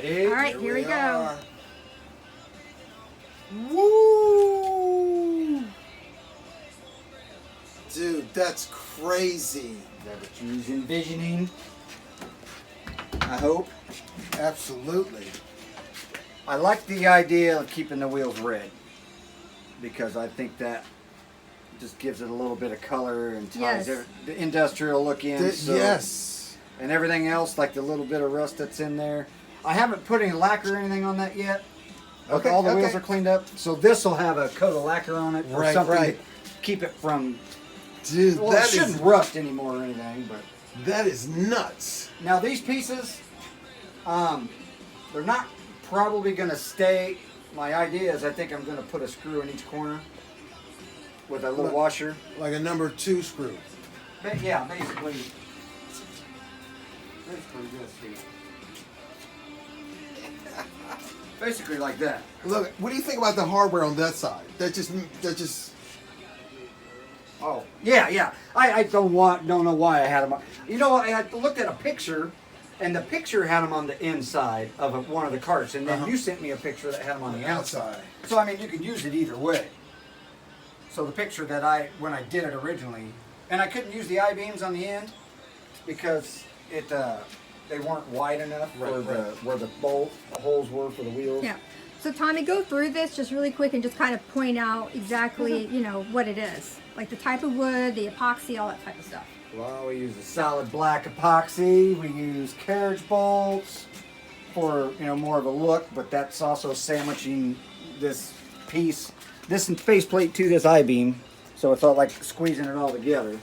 Ready? All right, here we go. Woo! Dude, that's crazy. Is that what you was envisioning? I hope. Absolutely. I like the idea of keeping the wheels red because I think that just gives it a little bit of color and ties the industrial look in. Yes. And everything else, like the little bit of rust that's in there. I haven't put any lacquer or anything on that yet. Okay, All the wheels are cleaned up. So this will have a coat of lacquer on it or something to keep it from... Dude, well, that it shouldn't rust anymore or anything, but... That is nuts. Now these pieces, they're not probably going to stay. My idea is I think I'm going to put a screw in each corner with a little washer. Like a number 2 screw. But yeah, basically this here. Basically like that. Look, what do you think about the hardware on that side? That just Oh, yeah. I don't know why I had them on. You know, I looked at a picture, and the picture had them on the inside of one of the carts, and then you sent me a picture that had them on the outside. So, I mean, you can use it either way. So the picture that when I did it originally, and I couldn't use the I-beams on the end because they weren't wide enough where the holes were for the wheels. Yeah. So Tommy, go through this just really quick and just kind of point out exactly, you know, what it is. Like the type of wood, the epoxy, all that type of stuff. Well, we use a solid black epoxy. We use carriage bolts for, you know, more of a look, but that's also sandwiching this piece, this faceplate to this I-beam. So it felt like squeezing it all together.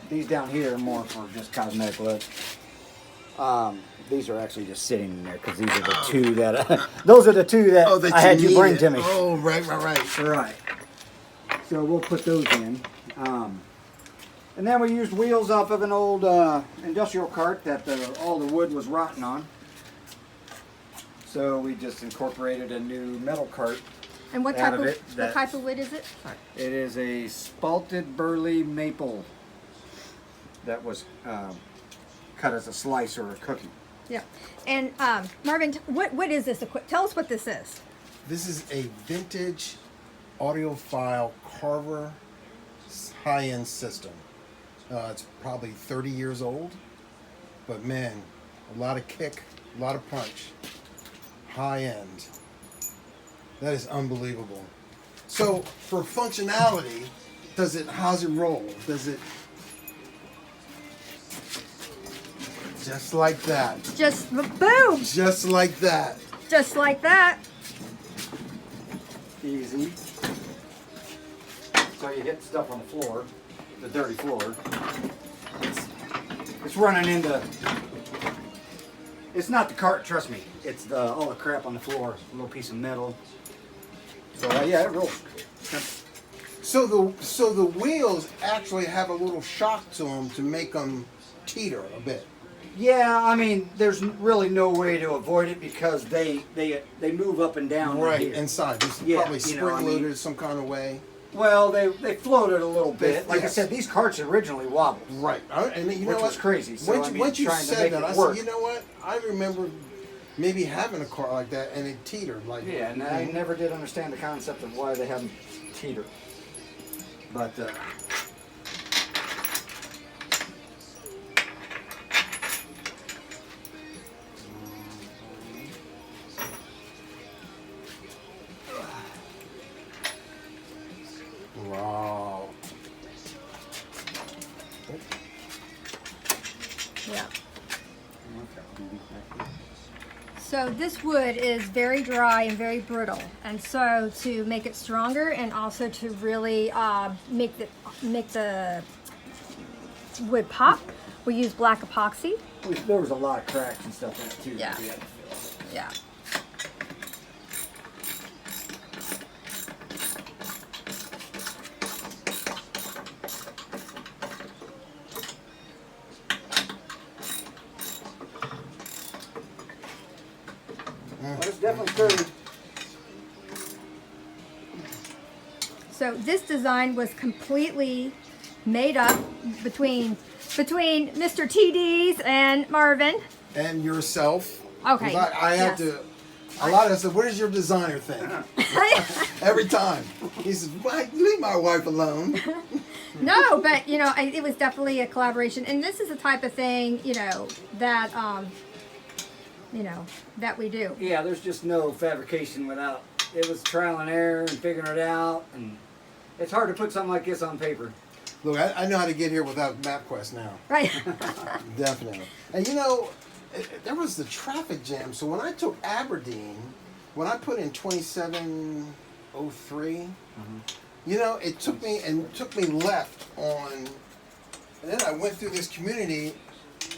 These down here are more for just cosmetic look. These are actually just sitting in there because these are the two that those are the two that I had you bring to me. Oh, right. Right. So we'll put those in. And then we used wheels off of an old industrial cart that all the wood was rotting on. So we just incorporated a new metal cart. And what type of wood is it? Sorry. It is a spalted burley maple that was cut as a slice or a cookie. Yeah. And Marvin, what is this? Tell us what this is. This is a vintage audiophile Carver high-end system. It's probably 30 years old, but man, a lot of kick, a lot of punch, high-end. That is unbelievable. So for functionality, how's it roll? Does it just like that? Just boom! Just like that. Just like that. Easy. So you hit stuff on the floor, the dirty floor. It's running into. It's not the cart, trust me. It's all the crap on the floor. A little piece of metal. So yeah, it rolls. So the wheels actually have a little shock to them to make them teeter a bit. Yeah, I mean, there's really no way to avoid it because they move up and down. Right, inside. It's probably spring-loaded some kind of way. Well, they floated a little bit. Like I said, these carts originally wobbled. Right. And you know which was crazy. So, once you said that, I work. said, you know what? I remember maybe having a car like that and it teetered. Yeah, and I never did understand the concept of why they haven't teetered. But... Wow. Yeah. So this wood is very dry and very brittle, and so to make it stronger and also to really make the wood pop, we use black epoxy. There was a lot of cracks and stuff in it too. Yeah. That we had to fill. Yeah. But it's definitely sturdy. So this design was completely made up between Mr. TD's and Marvin. and yourself. Okay, 'Cause I have yes. to. A lot of us said, "What does your designer think?" Every time he says, "Why leave my wife alone?" No, but you know, it was definitely a collaboration, and this is the type of thing, that that we do. Yeah, there's just no fabrication without. It was trial and error and figuring it out, and it's hard to put something like this on paper. Look, I know how to get here without MapQuest now. Right. Definitely. And there was the traffic jam. So when I took Aberdeen, when I put in 2703, it took me left on, and then I went through this community